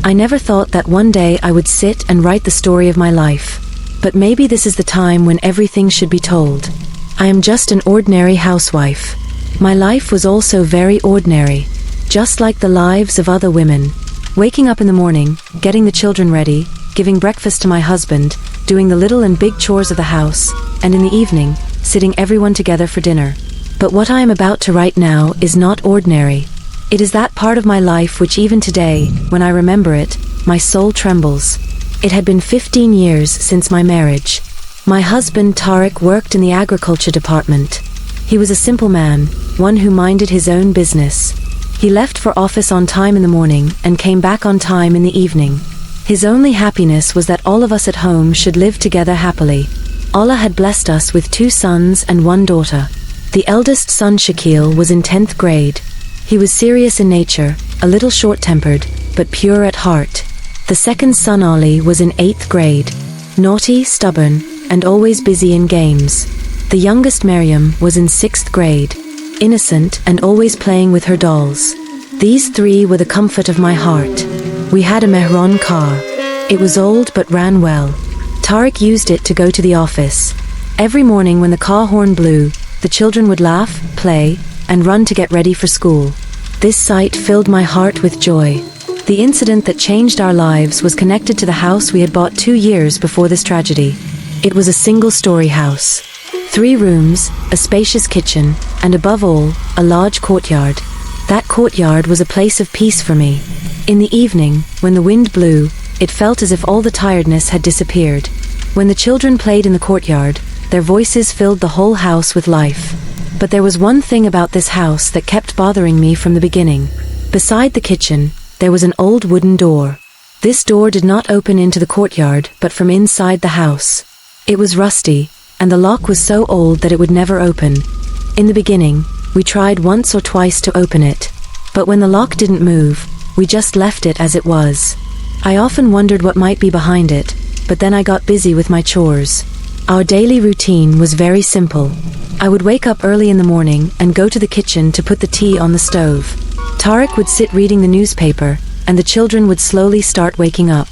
I never thought that one day I would sit and write the story of my life. But maybe this is the time when everything should be told. I am just an ordinary housewife. My life was also very ordinary, just like the lives of other women. Waking up in the morning, getting the children ready, giving breakfast to my husband, doing the little and big chores of the house, and in the evening, sitting everyone together for dinner. But what I am about to write now is not ordinary. It is that part of my life which even today, when I remember it, my soul trembles. It had been 15 years since my marriage. My husband Tariq worked in the agriculture department. He was a simple man, one who minded his own business. He left for office on time in the morning and came back on time in the evening. His only happiness was that all of us at home should live together happily. Allah had blessed us with 2 sons and 1 daughter. The eldest son Shakil was in 10th grade. He was serious in nature, a little short-tempered, but pure at heart. The second son Ali was in 8th grade, naughty, stubborn, and always busy in games. The youngest Maryam was in 6th grade, innocent and always playing with her dolls. These 3 were the comfort of my heart. We had a Mehron car. It was old but ran well. Tariq used it to go to the office. Every morning when the car horn blew, the children would laugh, play, and run to get ready for school. This sight filled my heart with joy. The incident that changed our lives was connected to the house we had bought 2 years before this tragedy. It was a single-story house. 3 rooms, a spacious kitchen, and above all, a large courtyard. That courtyard was a place of peace for me. In the evening, when the wind blew, it felt as if all the tiredness had disappeared. When the children played in the courtyard, their voices filled the whole house with life. But there was one thing about this house that kept bothering me from the beginning. Beside the kitchen, there was an old wooden door. This door did not open into the courtyard, but from inside the house. It was rusty, and the lock was so old that it would never open. In the beginning, we tried once or twice to open it. But when the lock didn't move, we just left it as it was. I often wondered what might be behind it, but then I got busy with my chores. Our daily routine was very simple. I would wake up early in the morning and go to the kitchen to put the tea on the stove. Tariq would sit reading the newspaper, and the children would slowly start waking up.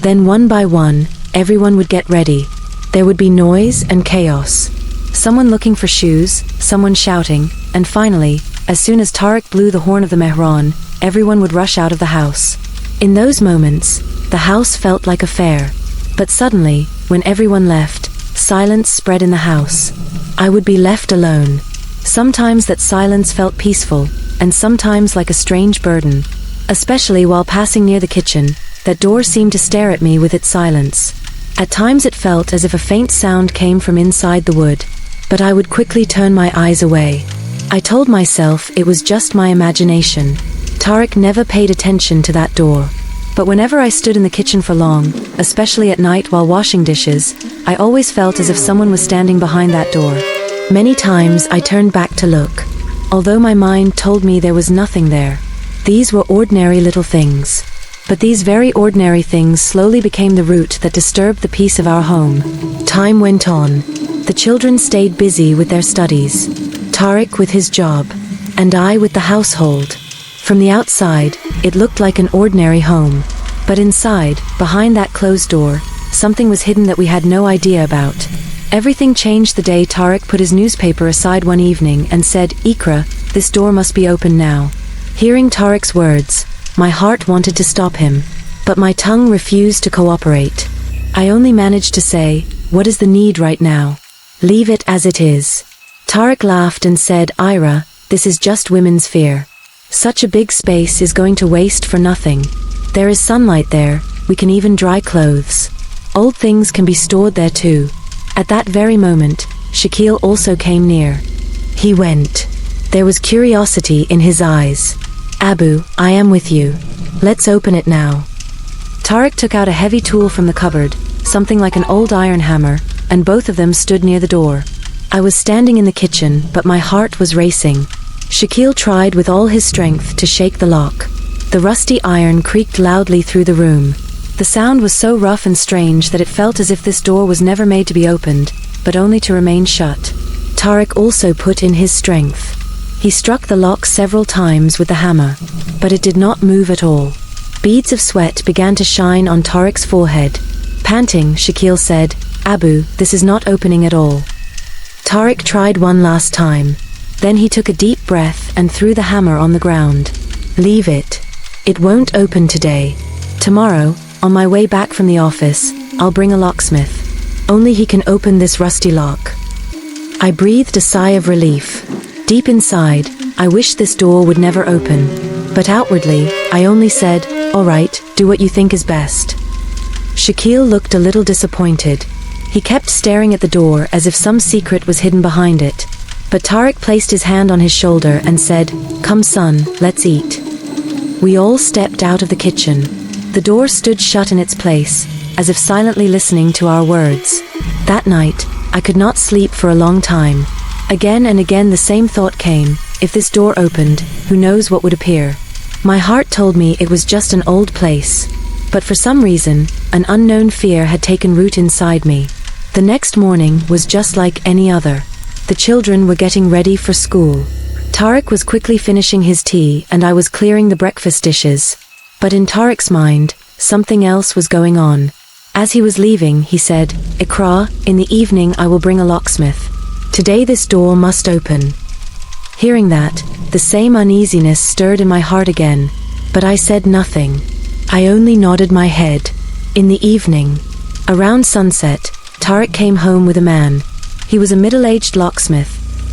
Then one by one, everyone would get ready. There would be noise and chaos. Someone looking for shoes, someone shouting, and finally, as soon as Tariq blew the horn of the Mehran, everyone would rush out of the house. In those moments, the house felt like a fair. But suddenly, when everyone left, silence spread in the house. I would be left alone. Sometimes that silence felt peaceful, and sometimes like a strange burden. Especially while passing near the kitchen, that door seemed to stare at me with its silence. At times it felt as if a faint sound came from inside the wood, but I would quickly turn my eyes away. I told myself it was just my imagination. Tariq never paid attention to that door. But whenever I stood in the kitchen for long, especially at night while washing dishes, I always felt as if someone was standing behind that door. Many times I turned back to look, although my mind told me there was nothing there. These were ordinary little things. But these very ordinary things slowly became the root that disturbed the peace of our home. Time went on. The children stayed busy with their studies, Tariq with his job, and I with the household. From the outside, it looked like an ordinary home. But inside, behind that closed door, something was hidden that we had no idea about. Everything changed the day Tariq put his newspaper aside one evening and said, "Ikra, this door must be open now." Hearing Tariq's words, my heart wanted to stop him, but my tongue refused to cooperate. I only managed to say, "What is the need right now? Leave it as it is." Tariq laughed and said, "Ira, this is just women's fear. Such a big space is going to waste for nothing. There is sunlight there, we can even dry clothes. Old things can be stored there too." At that very moment, Shakil also came near. He went. There was curiosity in his eyes. "Abu, I am with you. Let's open it now." Tariq took out a heavy tool from the cupboard, something like an old iron hammer, and both of them stood near the door. I was standing in the kitchen, but my heart was racing. Shakil tried with all his strength to shake the lock. The rusty iron creaked loudly through the room. The sound was so rough and strange that it felt as if this door was never made to be opened, but only to remain shut. Tariq also put in his strength. He struck the lock several times with the hammer, but it did not move at all. Beads of sweat began to shine on Tariq's forehead. Panting, Shakil said, "Abu, this is not opening at all." Tariq tried one last time. Then he took a deep breath and threw the hammer on the ground. "Leave it. It won't open today. Tomorrow, on my way back from the office, I'll bring a locksmith. Only he can open this rusty lock." I breathed a sigh of relief. Deep inside, I wished this door would never open. But outwardly, I only said, "All right, do what you think is best." Shakil looked a little disappointed. He kept staring at the door as if some secret was hidden behind it. But Tariq placed his hand on his shoulder and said, "Come son, let's eat." We all stepped out of the kitchen. The door stood shut in its place, as if silently listening to our words. That night, I could not sleep for a long time. Again and again the same thought came: if this door opened, who knows what would appear? My heart told me it was just an old place. But for some reason, an unknown fear had taken root inside me. The next morning was just like any other. The children were getting ready for school. Tariq was quickly finishing his tea and I was clearing the breakfast dishes. But in Tariq's mind, something else was going on. As he was leaving, he said, "Iqra, in the evening I will bring a locksmith. Today this door must open." Hearing that, the same uneasiness stirred in my heart again, but I said nothing. I only nodded my head. In the evening, around sunset, Tariq came home with a man. He was a middle-aged locksmith,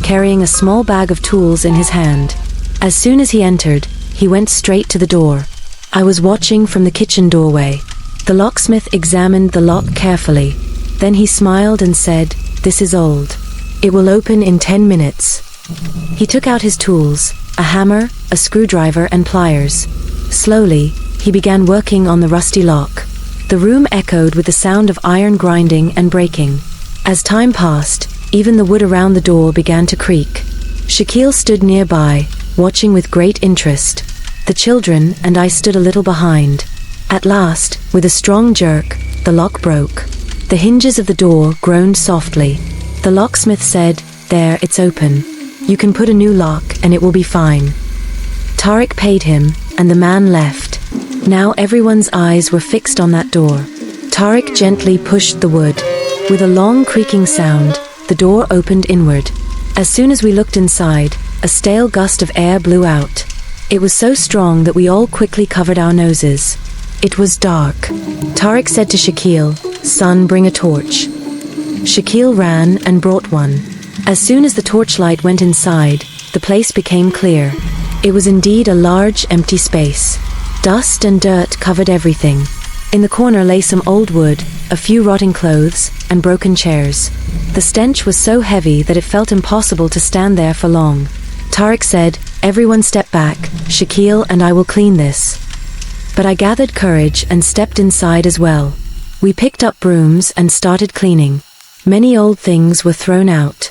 carrying a small bag of tools in his hand. As soon as he entered, he went straight to the door. I was watching from the kitchen doorway. The locksmith examined the lock carefully. Then he smiled and said, "This is old. It will open in 10 minutes. He took out his tools, a hammer, a screwdriver and pliers. Slowly, he began working on the rusty lock. The room echoed with the sound of iron grinding and breaking. As time passed, even the wood around the door began to creak. Shakil stood nearby, watching with great interest. The children and I stood a little behind. At last, with a strong jerk, the lock broke. The hinges of the door groaned softly. The locksmith said, "There, it's open. You can put a new lock and it will be fine." Tariq paid him, and the man left. Now everyone's eyes were fixed on that door. Tariq gently pushed the wood. With a long creaking sound, the door opened inward. As soon as we looked inside, a stale gust of air blew out. It was so strong that we all quickly covered our noses. It was dark. Tariq said to Shakil, "Son, bring a torch." Shakil ran and brought one. As soon as the torchlight went inside, the place became clear. It was indeed a large, empty space. Dust and dirt covered everything. In the corner lay some old wood, a few rotting clothes, and broken chairs. The stench was so heavy that it felt impossible to stand there for long. Tariq said, "Everyone step back, Shakil and I will clean this." But I gathered courage and stepped inside as well. We picked up brooms and started cleaning. Many old things were thrown out.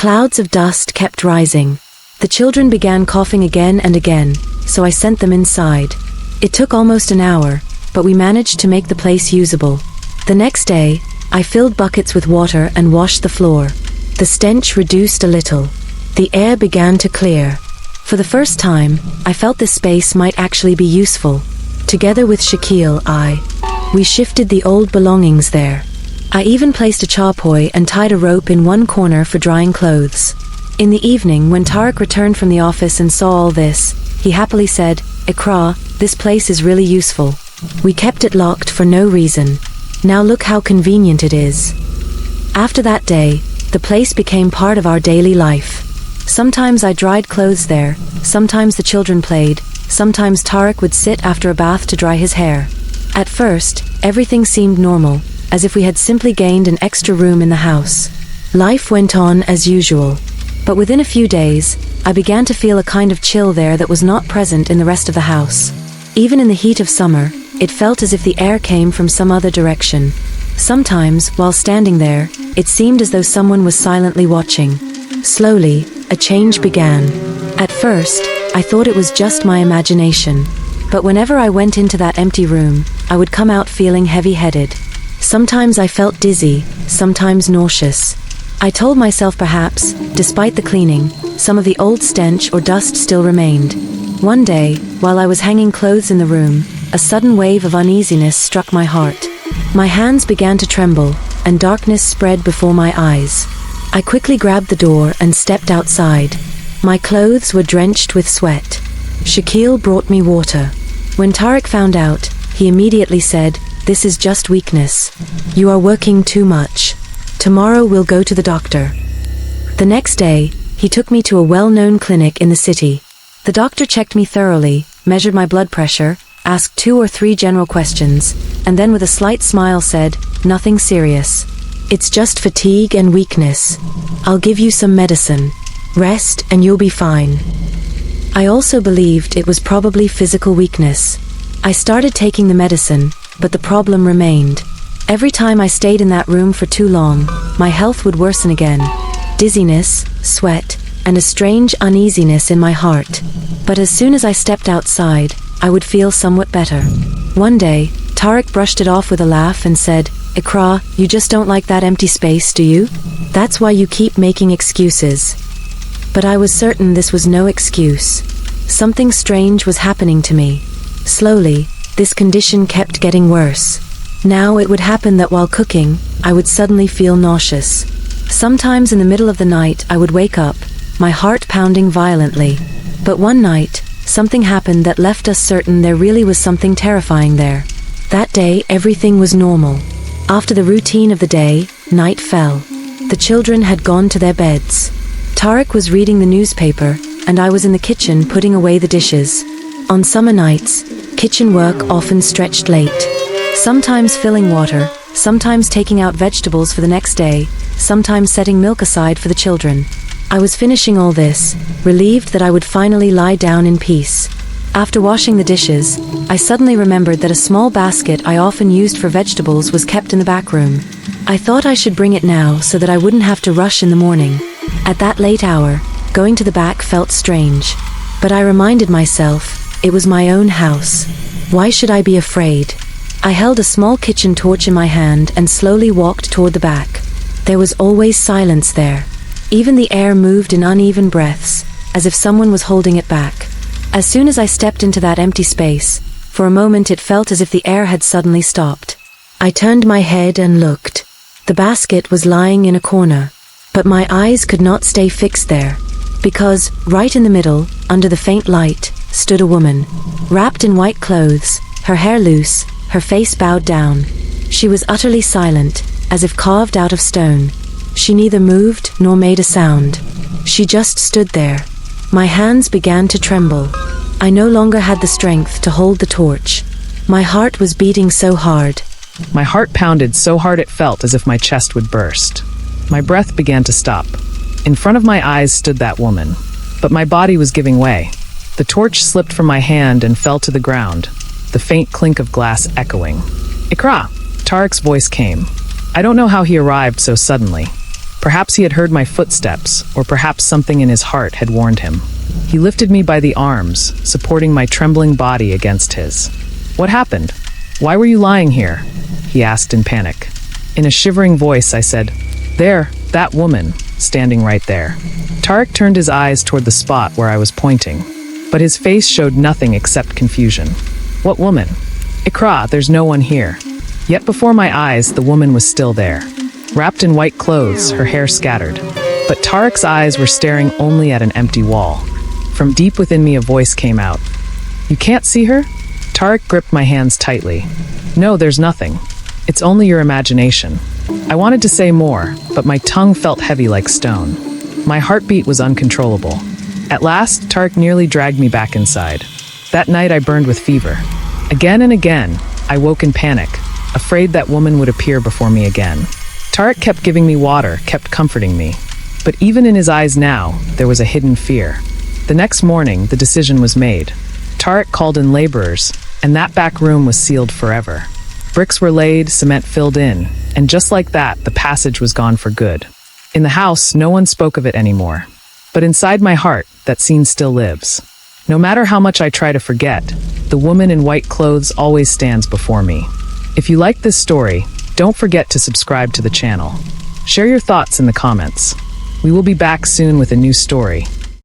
Clouds of dust kept rising. The children began coughing again and again, so I sent them inside. It took almost an hour, but we managed to make the place usable. The next day, I filled buckets with water and washed the floor. The stench reduced a little. The air began to clear. For the first time, I felt this space might actually be useful. Together with Shakil, we shifted the old belongings there. I even placed a charpoy and tied a rope in one corner for drying clothes. In the evening, when Tariq returned from the office and saw all this, he happily said, "Iqra, this place is really useful. We kept it locked for no reason. Now look how convenient it is." After that day, the place became part of our daily life. Sometimes I dried clothes there, sometimes the children played, sometimes Tariq would sit after a bath to dry his hair. At first, everything seemed normal, as if we had simply gained an extra room in the house. Life went on as usual. But within a few days, I began to feel a kind of chill there that was not present in the rest of the house. Even in the heat of summer, it felt as if the air came from some other direction. Sometimes, while standing there, it seemed as though someone was silently watching. Slowly, a change began. At first, I thought it was just my imagination. But whenever I went into that empty room, I would come out feeling heavy-headed. Sometimes I felt dizzy, sometimes nauseous. I told myself perhaps, despite the cleaning, some of the old stench or dust still remained. One day, while I was hanging clothes in the room, a sudden wave of uneasiness struck my heart. My hands began to tremble, and darkness spread before my eyes. I quickly grabbed the door and stepped outside. My clothes were drenched with sweat. Shaquille brought me water. When Tariq found out, he immediately said, "This is just weakness. You are working too much. Tomorrow we'll go to the doctor." The next day, he took me to a well-known clinic in the city. The doctor checked me thoroughly, measured my blood pressure, asked 2 or 3 general questions, and then with a slight smile said, "Nothing serious. It's just fatigue and weakness. I'll give you some medicine. Rest and you'll be fine." I also believed it was probably physical weakness. I started taking the medicine, but the problem remained. Every time I stayed in that room for too long, my health would worsen again. Dizziness, sweat, and a strange uneasiness in my heart. But as soon as I stepped outside, I would feel somewhat better. One day, Tariq brushed it off with a laugh and said, "Ikra, you just don't like that empty space, do you? That's why you keep making excuses." But I was certain this was no excuse. Something strange was happening to me. Slowly, this condition kept getting worse. Now it would happen that while cooking, I would suddenly feel nauseous. Sometimes in the middle of the night I would wake up, my heart pounding violently. But one night, something happened that left us certain there really was something terrifying there. That day, everything was normal. After the routine of the day, night fell. The children had gone to their beds. Tariq was reading the newspaper, and I was in the kitchen putting away the dishes. On summer nights, kitchen work often stretched late. Sometimes filling water, sometimes taking out vegetables for the next day, sometimes setting milk aside for the children. I was finishing all this, relieved that I would finally lie down in peace. After washing the dishes, I suddenly remembered that a small basket I often used for vegetables was kept in the back room. I thought I should bring it now so that I wouldn't have to rush in the morning. At that late hour, going to the back felt strange. But I reminded myself, it was my own house. Why should I be afraid? I held a small kitchen torch in my hand and slowly walked toward the back. There was always silence there. Even the air moved in uneven breaths, as if someone was holding it back. As soon as I stepped into that empty space, for a moment it felt as if the air had suddenly stopped. I turned my head and looked. The basket was lying in a corner, but my eyes could not stay fixed there, because, right in the middle, under the faint light, stood a woman, wrapped in white clothes, her hair loose, her face bowed down. She was utterly silent, as if carved out of stone. She neither moved nor made a sound. She just stood there. My hands began to tremble. I no longer had the strength to hold the torch. My heart was beating so hard. My heart pounded so hard it felt as if my chest would burst. My breath began to stop. In front of my eyes stood that woman, but my body was giving way. The torch slipped from my hand and fell to the ground, the faint clink of glass echoing. "Ikra!" Tariq's voice came. I don't know how he arrived so suddenly. Perhaps he had heard my footsteps, or perhaps something in his heart had warned him. He lifted me by the arms, supporting my trembling body against his. "What happened? Why were you lying here?" he asked in panic. In a shivering voice, I said, "There, that woman, standing right there." Tariq turned his eyes toward the spot where I was pointing, but his face showed nothing except confusion. "What woman?" "Ikra, there's no one here." Yet before my eyes, the woman was still there, wrapped in white clothes, her hair scattered. But Tariq's eyes were staring only at an empty wall. From deep within me, a voice came out. "You can't see her?" Tariq gripped my hands tightly. "No, there's nothing. It's only your imagination." I wanted to say more, but my tongue felt heavy like stone. My heartbeat was uncontrollable. At last, Tariq nearly dragged me back inside. That night I burned with fever. Again and again, I woke in panic, afraid that woman would appear before me again. Tariq kept giving me water, kept comforting me. But even in his eyes now, there was a hidden fear. The next morning, the decision was made. Tariq called in laborers, and that back room was sealed forever. Bricks were laid, cement filled in, and just like that, the passage was gone for good. In the house, no one spoke of it anymore. But inside my heart, that scene still lives. No matter how much I try to forget, the woman in white clothes always stands before me. If you like this story, don't forget to subscribe to the channel. Share your thoughts in the comments. We will be back soon with a new story.